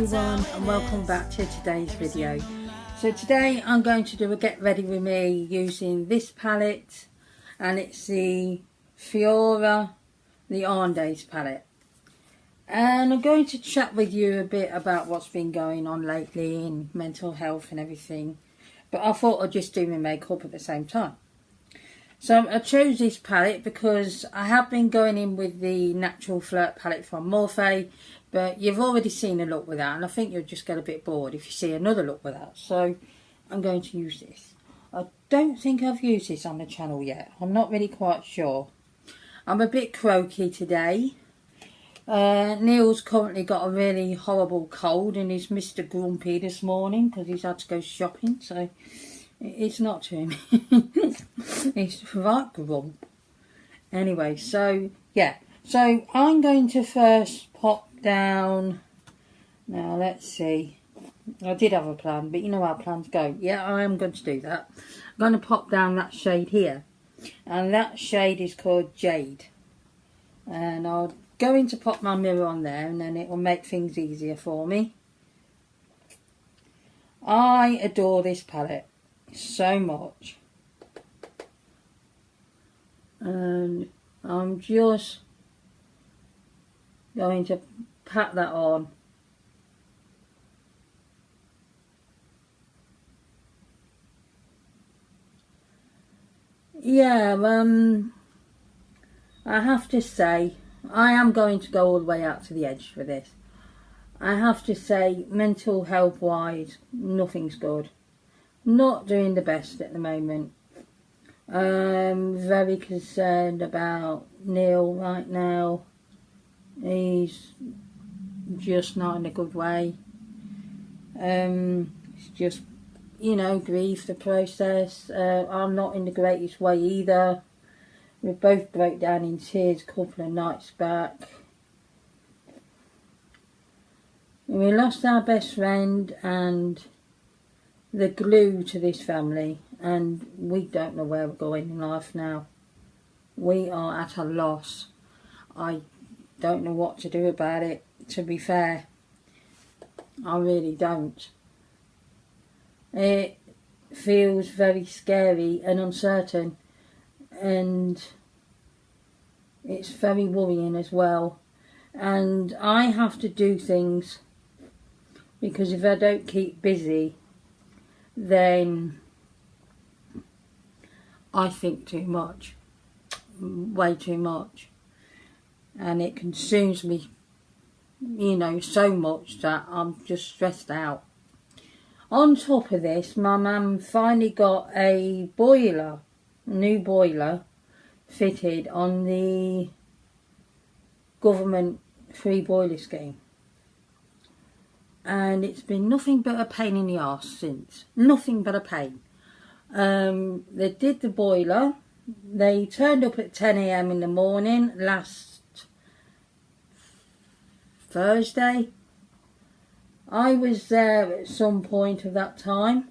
everyone, and welcome back to today's video. So today I'm going to do a get ready with me using this palette, and it's the Fiora, the Arndays palette. And I'm going to chat with you a bit about what's been going on lately in mental health and everything, but I thought I'd just do my makeup at the same time. So I chose this palette because I have been going in with the Natural Flirt palette from Morphe, but you've already seen a look with that, and I think you'll just get a bit bored if you see another look with that. So I'm going to use this. I don't think I've used this on the channel yet. I'm not really quite sure. I'm a bit croaky today. Neil's currently got a really horrible cold and he's Mr. Grumpy this morning because he's had to go shopping, so it's not to him. It's right grump. Anyway, so yeah. So I'm going to first pop down. Now let's see. I did have a plan, but you know how plans go. Yeah, I am going to do that. I'm going to pop down that shade here. And that shade is called Jade. And I'll going to pop my mirror on there, and then it will make things easier for me. I adore this palette so much, and I'm just going to pat that on. Yeah, I have to say, I am going to go all the way out to the edge for this. I have to say, mental health wise, nothing's good. Not doing the best at the moment. Very concerned about Neil right now. He's just not in a good way. It's just, you know, grief, the process. I'm not in the greatest way either. We both broke down in tears a couple of nights back. We lost our best friend and the glue to this family, and we don't know where we're going in life now. We are at a loss. I don't know what to do about it, to be fair. I really don't. It feels very scary and uncertain, and it's very worrying as well. And I have to do things, because if I don't keep busy, then I think too much, way too much, and it consumes me, you know, so much that I'm just stressed out. On top of this, my mum finally got a boiler, new boiler, fitted on the government free boiler scheme. And it's been nothing but a pain in the arse since. Nothing but a pain. They did the boiler. They turned up at 10 AM in the morning last Thursday. I was there at some point of that time.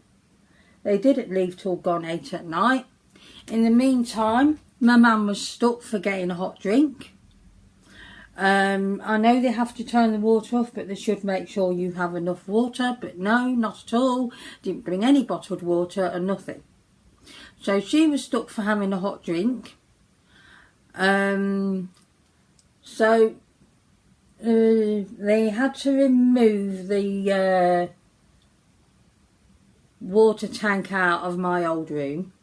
They didn't leave till gone 8 at night. In the meantime, my mum was stuck for getting a hot drink. I know they have to turn the water off, but they should make sure you have enough water, but no, not at all. Didn't bring any bottled water and nothing. So she was stuck for having a hot drink. So they had to remove the water tank out of my old room.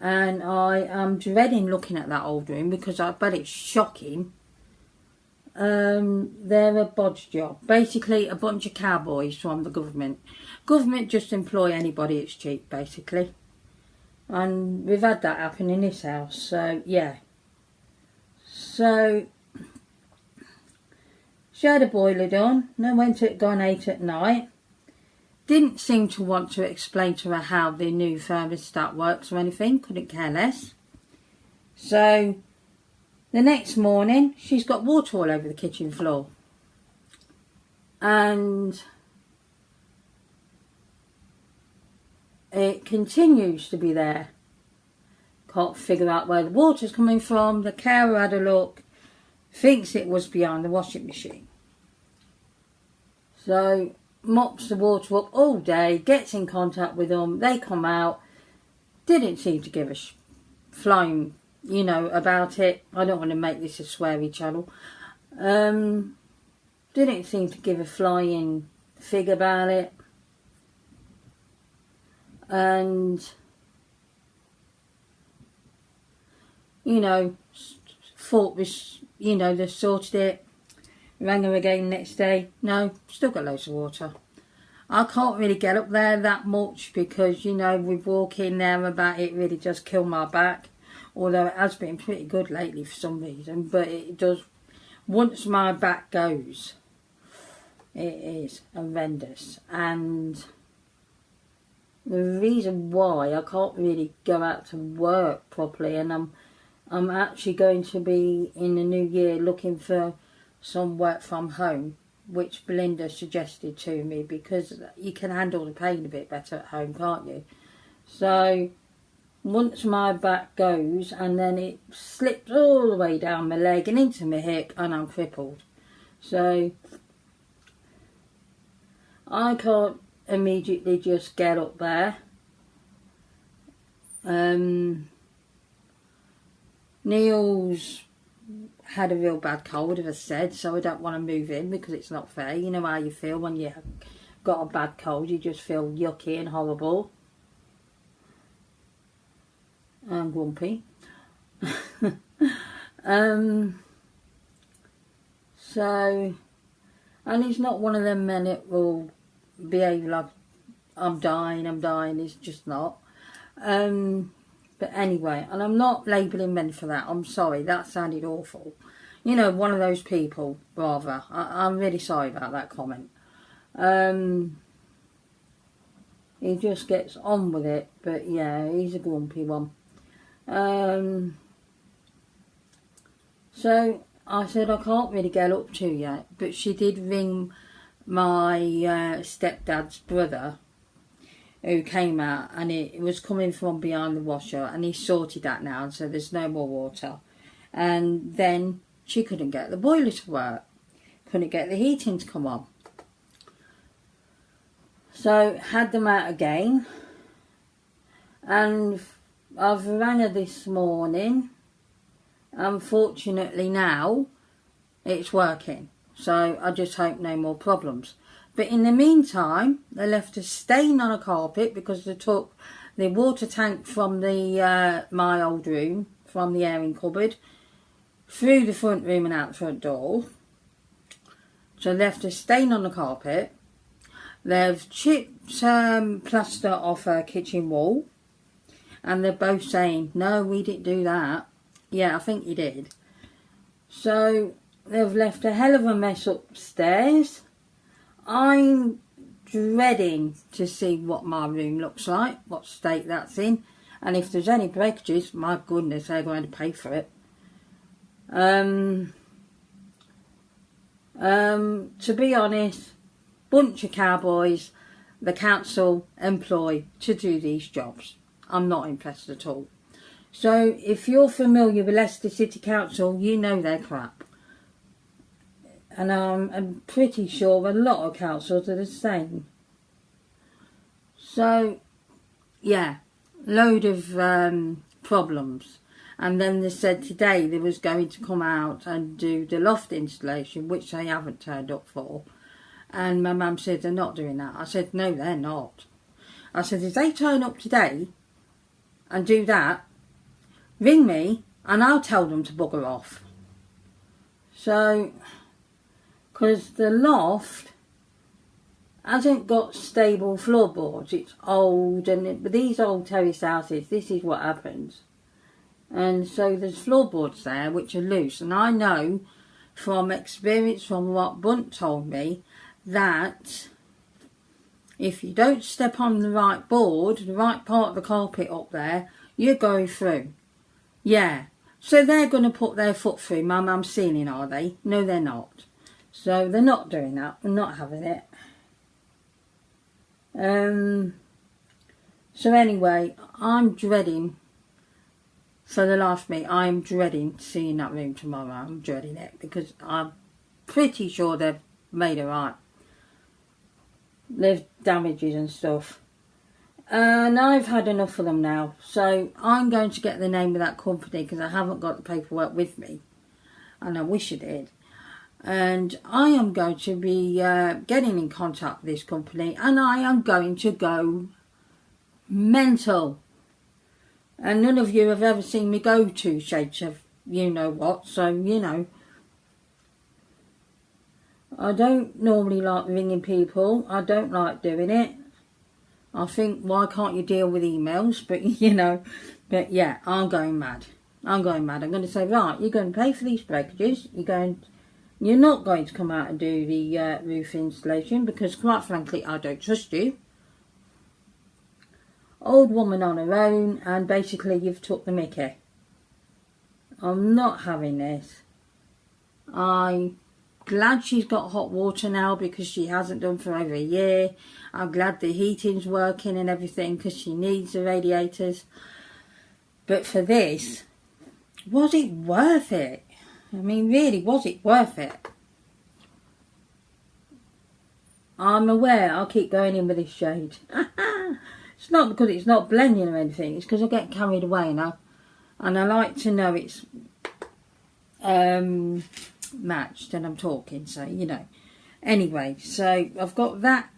And I am dreading looking at that old room because I bet it's shocking. They're a bodge job. Basically a bunch of cowboys from the government. Government just employ anybody, it's cheap basically. And we've had that happen in this house, so yeah. So she had a boiler done, and I went at gone 8 at night. Didn't seem to want to explain to her how the new thermostat works or anything, couldn't care less. So the next morning, she's got water all over the kitchen floor. And it continues to be there. Can't figure out where the water's coming from. The carer had a look, thinks it was behind the washing machine. So mops the water up all day, gets in contact with them, they come out, didn't seem to give a flying, you know, about it. I don't want to make this a sweary channel. Didn't seem to give a flying fig about it. And, you know, thought was, you know, they sorted it. Rang her again next day. No, still got loads of water. I can't really get up there that much because, you know, with walking there about it really does kill my back. Although it has been pretty good lately for some reason. But it does, once my back goes, it is horrendous. And the reason why I can't really go out to work properly, and I'm actually going to be in the new year looking for some work from home, which Belinda suggested to me, because you can handle the pain a bit better at home, can't you? So once my back goes, and then it slips all the way down my leg and into my hip, and I'm crippled. So I can't immediately just get up there. Neil's had a real bad cold, as I said, so I don't want to move in because it's not fair. You know how you feel when you have got a bad cold, you just feel yucky and horrible and grumpy. So, and he's not one of them men that will behave like I'm dying, it's just not. But anyway, and I'm not labelling men for that, I'm sorry, that sounded awful. You know, one of those people, rather. I'm really sorry about that comment. He just gets on with it, but yeah, he's a grumpy one. So I said I can't really get up to yet, but she did ring my stepdad's brother, who came out, and it was coming from behind the washer, and he sorted that now, so there's no more water. And then she couldn't get the boiler to work, couldn't get the heating to come on. So had them out again, and I've rang her this morning. Unfortunately now it's working, so I just hope no more problems. But in the meantime, they left a stain on a carpet because they took the water tank from the my old room, from the airing cupboard, through the front room and out the front door. So they left a stain on the carpet. They've chipped plaster off her kitchen wall. And they're both saying, no, we didn't do that. Yeah, I think you did. So they've left a hell of a mess upstairs. I'm dreading to see what my room looks like, what state that's in. And if there's any breakages, my goodness, they're going to pay for it. To be honest, bunch of cowboys the council employ to do these jobs. I'm not impressed at all. So if you're familiar with Leicester City Council, you know they're crap. And I'm pretty sure a lot of councils are the same. So, yeah, load of problems. And then they said today they was going to come out and do the loft installation, which they haven't turned up for. And my mum said they're not doing that. I said, no, they're not. I said, if they turn up today and do that, ring me and I'll tell them to bugger off. So, because the loft hasn't got stable floorboards, it's old, and with these old terrace houses, this is what happens. And so there's floorboards there which are loose, and I know from experience, from what Bunt told me, that if you don't step on the right board, the right part of the carpet up there, you're going through. Yeah, so they're going to put their foot through my mum's ceiling, are they? No, they're not. So they're not doing that. We're not having it. So anyway, I'm dreading, for the life of me, I'm dreading seeing that room tomorrow. I'm dreading it because I'm pretty sure they've made it right. There's damages and stuff. And I've had enough of them now. So I'm going to get the name of that company because I haven't got the paperwork with me. And I wish I did. And I am going to be getting in contact with this company. And I am going to go mental. And none of you have ever seen me go to shapes of you know what. So, you know. I don't normally like ringing people. I don't like doing it. I think, why can't you deal with emails? But, you know, but yeah, I'm going mad. I'm going mad. I'm going to say, right, you're going to pay for these breakages. You're not going to come out and do the roof installation because, quite frankly, I don't trust you. Old woman on her own, and basically you've took the mickey. I'm not having this. I'm glad she's got hot water now because she hasn't done for over a year. I'm glad the heating's working and everything because she needs the radiators. But for this, was it worth it? I mean, really, was it worth it? I'm aware I'll keep going in with this shade. It's not because it's not blending or anything. It's because I get carried away now. And I like to know it's matched and I'm talking, so you know. Anyway, so I've got that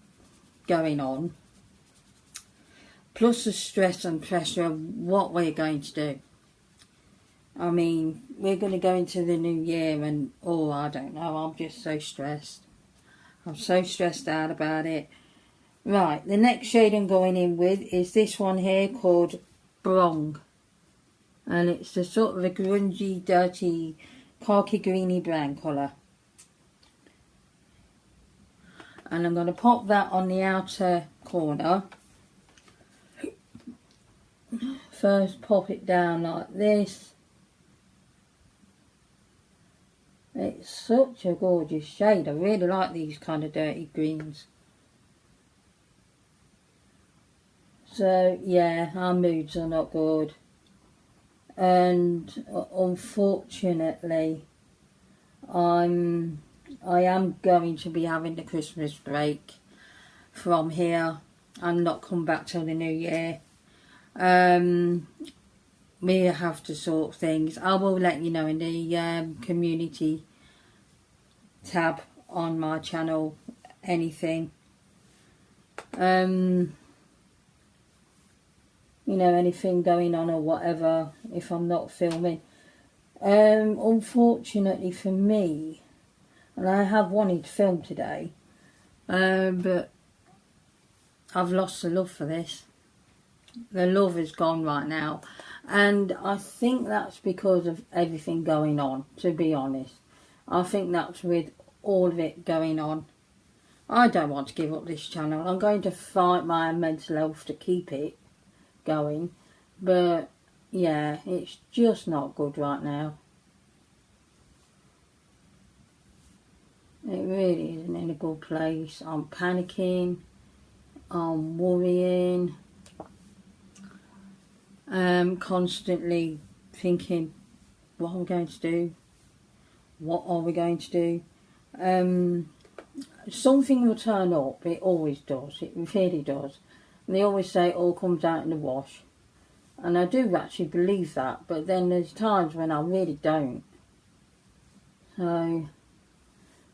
going on, plus the stress and pressure of what we're going to do. I mean, we're going to go into the new year and, oh, I don't know, I'm just so stressed. I'm so stressed out about it. Right, the next shade I'm going in with is this one here called Brong. And it's a sort of a grungy, dirty, khaki greeny brown colour. And I'm going to pop that on the outer corner. First pop it down like this. It's such a gorgeous shade. I really like these kind of dirty greens. So yeah, our moods are not good. And unfortunately, I am going to be having the Christmas break from here and not come back till the new year. We have to sort things. I will let you know in the community tab on my channel anything. You know, anything going on or whatever if I'm not filming. Unfortunately for me, and I have wanted to film today, but I've lost the love for this. The love is gone right now. And I think that's because of everything going on, to be honest. I think that's with all of it going on. I don't want to give up this channel. I'm going to fight my mental health to keep it going. But, yeah, it's just not good right now. It really isn't in a good place. I'm panicking. I'm worrying. Constantly thinking, what are we going to do? What are we going to do? Something will turn up. It always does. It really does. And they always say it all comes out in the wash. And I do actually believe that. But then there's times when I really don't. So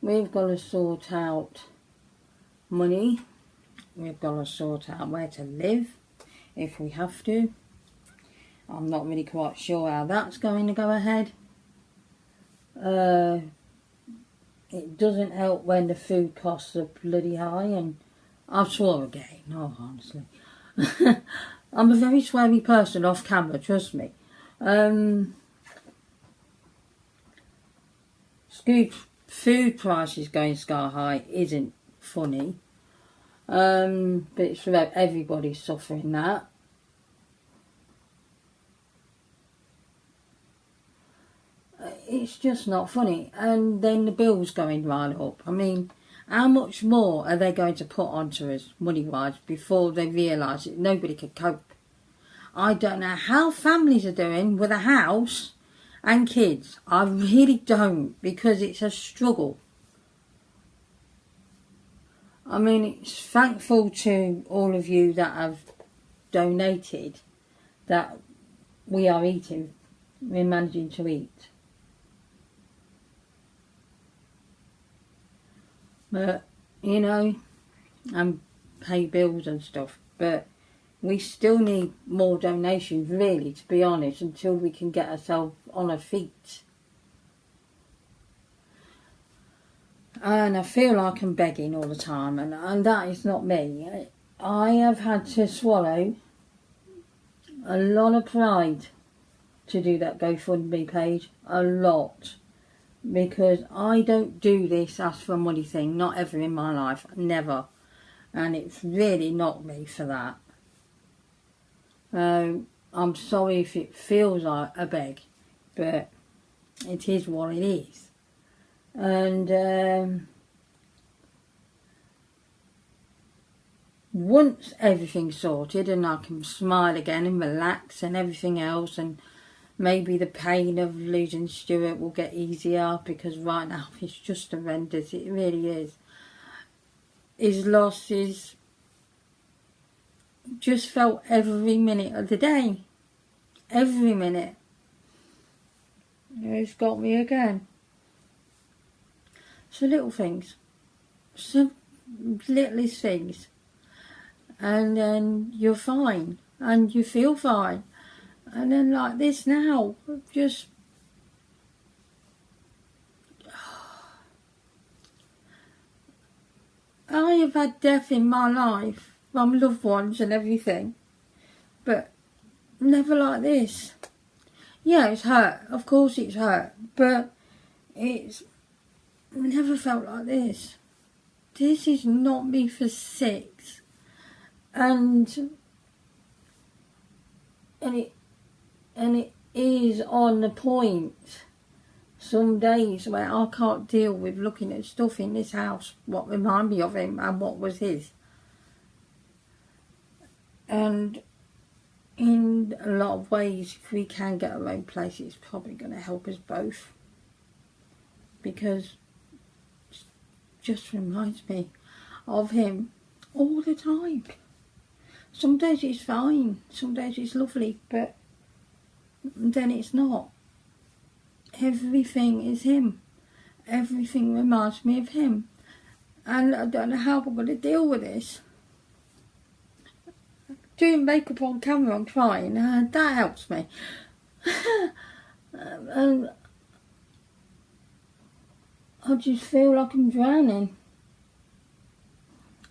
we've got to sort out money. We've got to sort out where to live if we have to. I'm not really quite sure how that's going to go ahead. It doesn't help when the food costs are bloody high, and I swore again, oh honestly. I'm a very sweary person off camera, trust me. Food prices going sky high isn't funny. But it's about everybody suffering that. It's just not funny. And then the bills going right up. I mean, how much more are they going to put onto us money-wise before they realise that nobody could cope? I don't know how families are doing with a house and kids. I really don't, because it's a struggle. I mean, it's thankful to all of you that have donated that we are eating, we're managing to eat. But, you know, and pay bills and stuff, but we still need more donations, really, to be honest, until we can get ourselves on our feet. And I feel like I'm begging all the time, and that is not me. I have had to swallow a lot of pride to do that GoFundMe page, a lot. Because I don't do this ask for money thing, not ever in my life, never. And it's really not me for that. I'm sorry if it feels like a beg, but it is what it is. And once everything's sorted and I can smile again and relax and everything else, and maybe the pain of losing Stuart will get easier, because right now it's just horrendous, it really is. His loss is just felt every minute of the day. Every minute. It's got me again. So little things. Some littlest things. And then you're fine. And you feel fine. And then like this now. Just... I have had death in my life. From loved ones and everything. But never like this. Yeah, it's hurt. Of course it's hurt. But it's never felt like this. This is not me for 6. And it is on the point. Some days where I can't deal with looking at stuff in this house, what remind me of him and what was his. And in a lot of ways, if we can get our own place, it's probably going to help us both. Because it just reminds me of him all the time. Some days it's fine, some days it's lovely, but then it's not. Everything is him. Everything reminds me of him. And I don't know how we're going to deal with this. Doing makeup on camera and crying, that helps me. And I just feel like I'm drowning.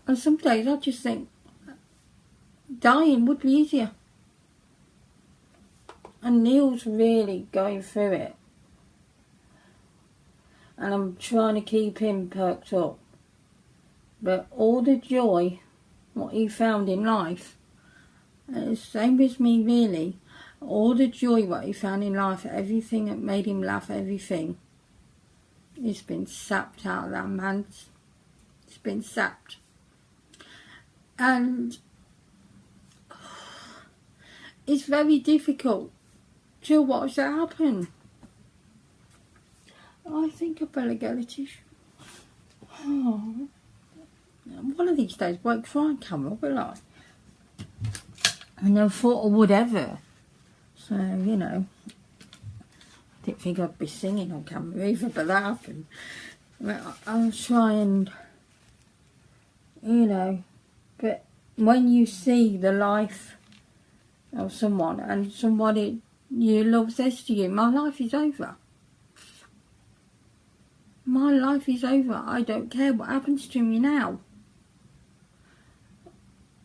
And some days I just think dying would be easier. And Neil's really going through it. And I'm trying to keep him perked up. But all the joy, what he found in life, same as me really, all the joy what he found in life, everything that made him laugh, everything, it's been sapped out of that man. It's been sapped. And it's very difficult to watch that happen. I think I better get a tissue. Oh. One of these days, won't try and camera, will I? I never thought I would ever. So, you know, I didn't think I'd be singing on camera either, but that happened. I'll try and, you know, but when you see the life of someone and somebody you love says to you, my life is over. My life is over. I don't care what happens to me now.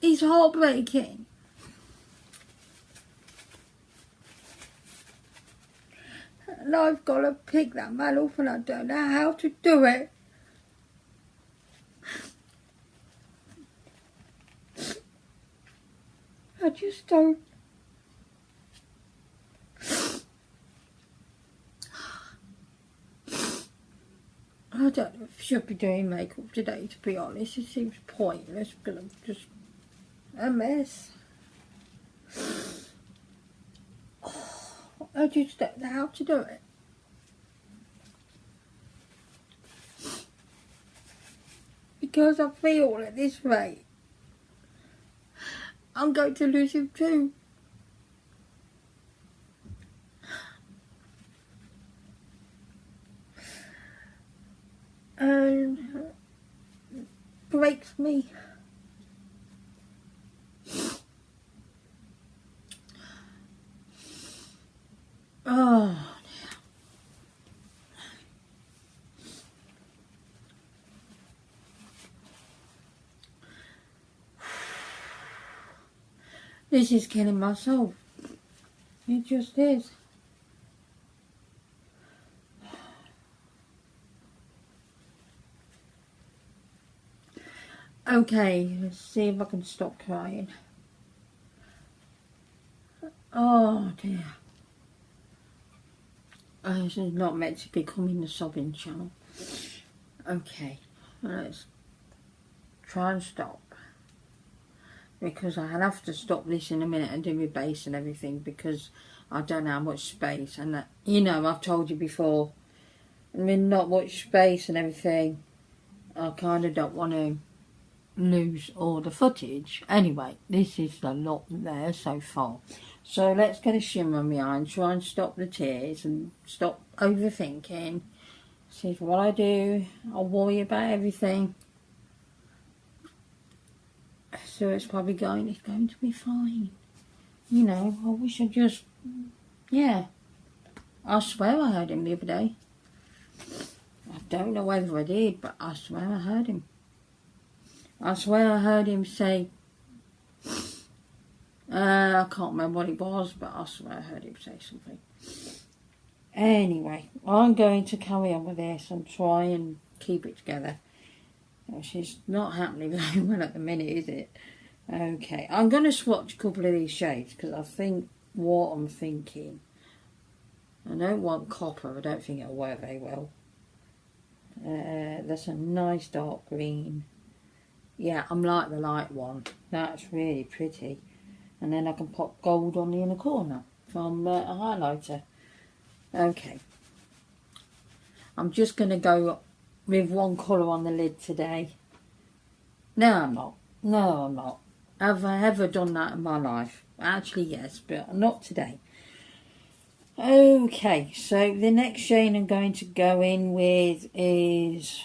It's heartbreaking. And I've got to pick that man up and I don't know how to do it. I just don't. I don't know if I should be doing makeup today, to be honest. It seems pointless, but I'm just a mess. I just don't know how to do it. because I feel at this rate I'm going to lose him too. And breaks me. Oh dear. This is killing my soul. It just is. Okay, let's see if I can stop crying. Oh dear. This is not meant to be becoming the sobbing channel. Okay, let's try and stop. Because I'll have to stop this in a minute and do my bass and everything, because I don't know how much space. And you know, I've told you before, I mean, not much space and everything. I kind of don't want to lose all the footage. Anyway, this is a lot there so far. So let's get a shimmer on my eye and try and stop the tears and stop overthinking. See if what I do, I'll worry about everything. So it's probably it's going to be fine. You know, I wish I just, yeah. I swear I heard him the other day. I don't know whether I did, but I swear I heard him. I swear I heard him say, I can't remember what it was, but I swear I heard him say something. Anyway, I'm going to carry on with this and try and keep it together. Which is not happening very well at the minute, is it? Okay, I'm going to swatch a couple of these shades because I think what I'm thinking. I don't want copper, I don't think it'll work very well. That's a nice dark green. Yeah, I'm like the light one. That's really pretty. And then I can pop gold on the inner corner from a highlighter. Okay. I'm just going to go with one colour on the lid today. No, I'm not. No, I'm not. Have I ever done that in my life? Actually, yes, but not today. Okay, so the next shade I'm going to go in with is...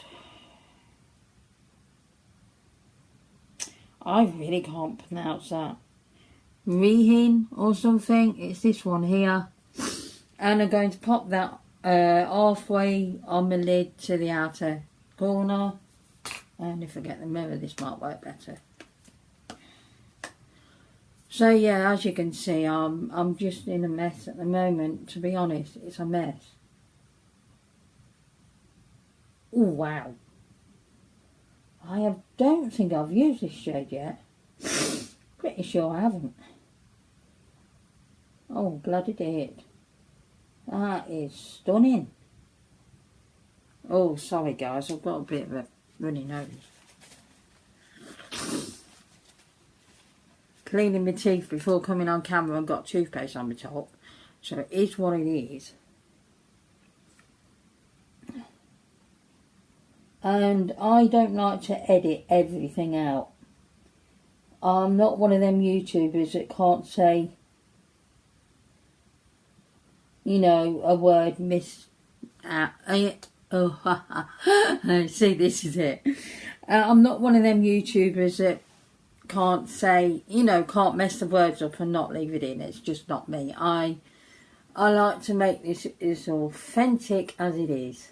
I really can't pronounce that. Rihin or something. It's this one here. And I'm going to pop that halfway on the lid to the outer corner. And if I get the mirror, this might work better. So yeah, as you can see, I'm just in a mess at the moment. To be honest, it's a mess. Oh wow. I don't think I've used this shade yet. Pretty sure I haven't. Oh, bloody did. That is stunning. Oh, sorry guys, I've got a bit of a runny nose. Cleaning my teeth before coming on camera and got toothpaste on my top. So it is what it is. And I don't like to edit everything out. I'm not one of them YouTubers that can't say, you know, a word miss out. Oh, see, this is it. I'm not one of them YouTubers that can't say, you know, can't mess the words up and not leave it in. It's just not me. I like to make this as authentic as it is.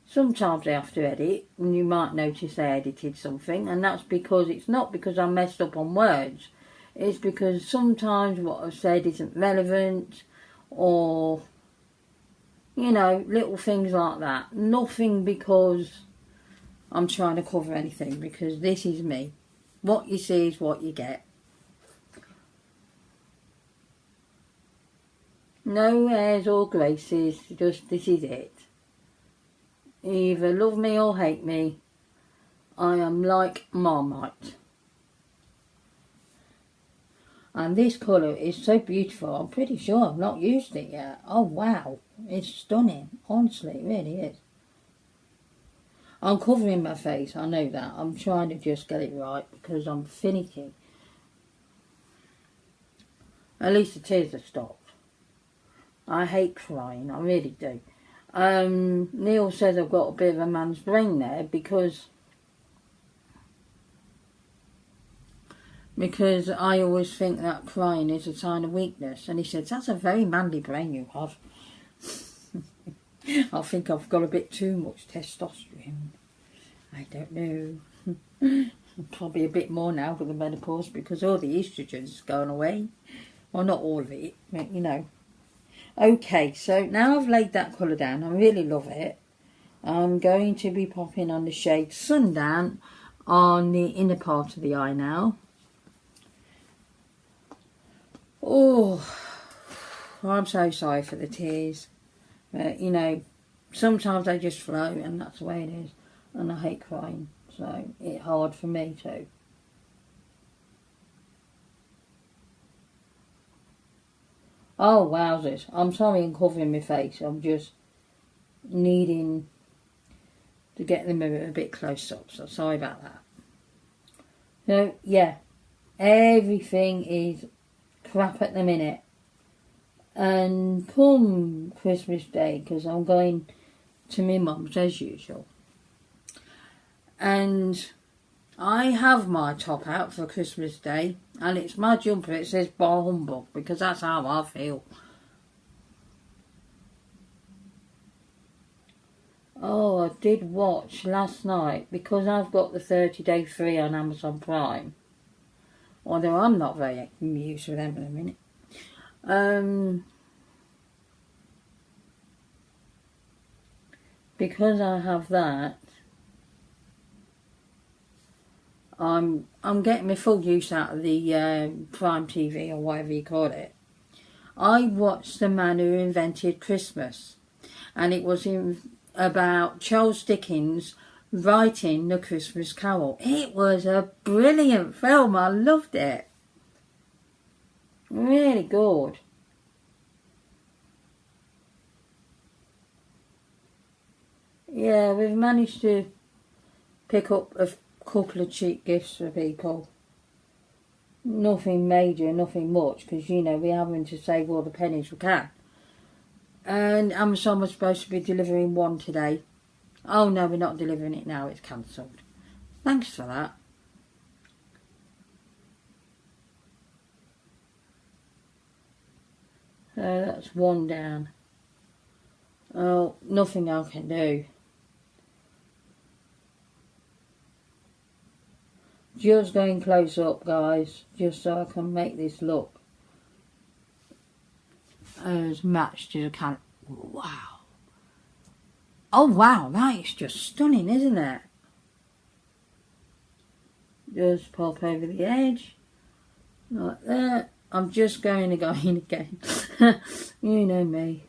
Sometimes I have to edit, and you might notice I edited something, and that's because it's not because I messed up on words. It's because sometimes what I've said isn't relevant, or, you know, little things like that. Nothing because I'm trying to cover anything, because this is me. What you see is what you get. No airs or graces, just this is it. Either love me or hate me, I am like Marmite. And this colour is so beautiful, I'm pretty sure I've not used it yet. Oh wow, it's stunning, honestly, it really is. I'm covering my face, I know that. I'm trying to just get it right because I'm finicky. At least the tears have stopped. I hate crying, I really do. Neil says I've got a bit of a man's brain there because I always think that crying is a sign of weakness. And he says, that's a very manly brain you have. I think I've got a bit too much testosterone. I don't know. Probably a bit more now with the menopause because all the estrogen's going away. Well, not all of it, but you know. Okay, so now I've laid that colour down. I really love it. I'm going to be popping on the shade Sundown on the inner part of the eye now. Oh, I'm so sorry for the tears. But, you know, sometimes they just flow and that's the way it is. And I hate crying, so it's hard for me too. Oh, wowzers. I'm sorry I'm covering my face. I'm just needing to get the mirror a bit close up, so sorry about that. So, yeah, everything is crap at the minute. And come Christmas Day, because I'm going to my mum's as usual. And I have my top out for Christmas Day, and it's my jumper. It says Bar Humbug, because that's how I feel. Oh, I did watch last night, because I've got the 30-day free on Amazon Prime. Although I'm not very amused with them in a minute. Because I have that, I'm getting my full use out of the Prime TV or whatever you call it. I watched The Man Who Invented Christmas, and it was about Charles Dickens writing The Christmas Carol. It was a brilliant film. I loved it. Really good. Yeah, we've managed to pick up a couple of cheap gifts for people. Nothing major, nothing much, because, you know, we're having to save all the pennies we can. And Amazon was supposed to be delivering one today. Oh no, we're not delivering it now, it's cancelled. Thanks for that. So that's one down. Oh, nothing I can do. Just going close up, guys, just so I can make this look as matched as I can. Wow. Oh wow, that is just stunning, isn't it? Just pop over the edge, like that. I'm just going to go in again. You know me.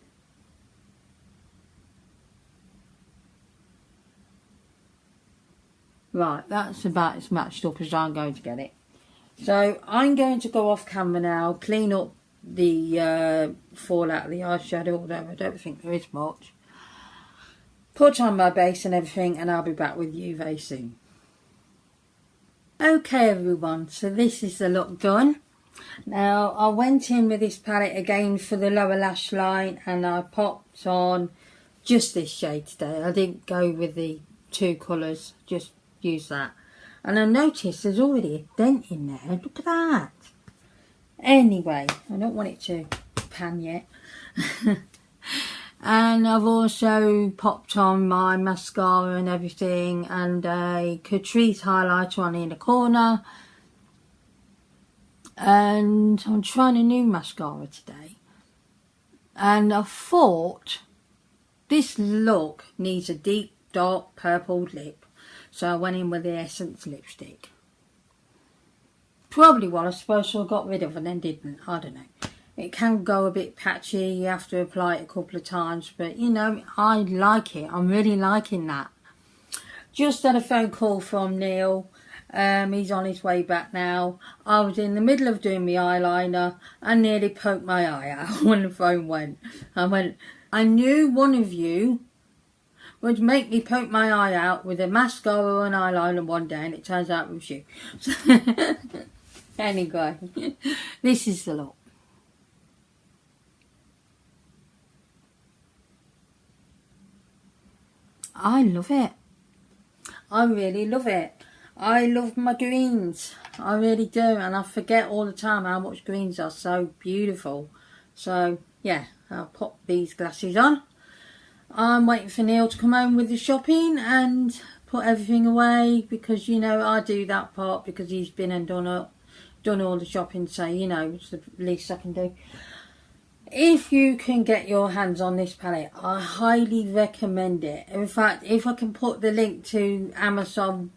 Right, that's about as matched up as I'm going to get it. So I'm going to go off camera now, clean up the fallout of the eyeshadow, although I don't think there is much. Put on my base and everything, and I'll be back with you very soon. Okay everyone, so this is the look done. Now I went in with this palette again for the lower lash line, and I popped on just this shade today. I didn't go with the two colours, just use that. And I noticed there's already a dent in there. Look at that. Anyway, I don't want it to pan yet. And I've also popped on my mascara and everything, and a Catrice highlighter on in the corner. And I'm trying a new mascara today. And I thought this look needs a deep dark purple lip. So I went in with the Essence lipstick. Probably what I suppose I got rid of and then didn't. I don't know. It can go a bit patchy. You have to apply it a couple of times. But, you know, I like it. I'm really liking that. Just had a phone call from Neil. He's on his way back now. I was in the middle of doing my eyeliner and nearly poked my eye out when the phone went. I knew one of you would make me poke my eye out with a mascara and eyeliner one day, and it turns out it was you. Anyway, this is the look. I love it. I really love it. I love my greens. I really do. And I forget all the time how much greens are so beautiful. So, yeah, I'll pop these glasses on. I'm waiting for Neil to come home with the shopping and put everything away. Because, you know, I do that part because he's been and done all the shopping. So, you know, it's the least I can do. If you can get your hands on this palette, I highly recommend it. In fact, if I can put the link to Amazon,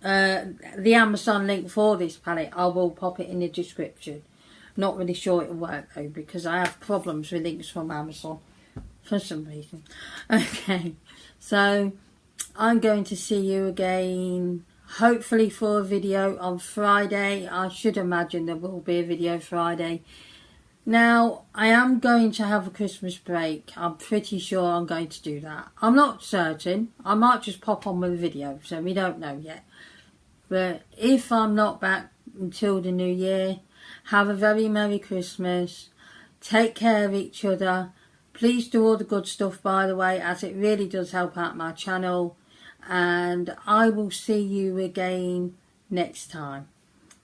the Amazon link for this palette, I will pop it in the description. Not really sure it'll work though, because I have problems with links from Amazon for some reason. Okay, so I'm going to see you again, hopefully for a video on Friday. I should imagine there will be a video Friday. Now, I am going to have a Christmas break. I'm pretty sure I'm going to do that. I'm not certain. I might just pop on with a video, so we don't know yet. But if I'm not back until the new year, have a very Merry Christmas. Take care of each other. Please do all the good stuff, by the way, as it really does help out my channel. And I will see you again next time.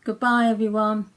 Goodbye, everyone.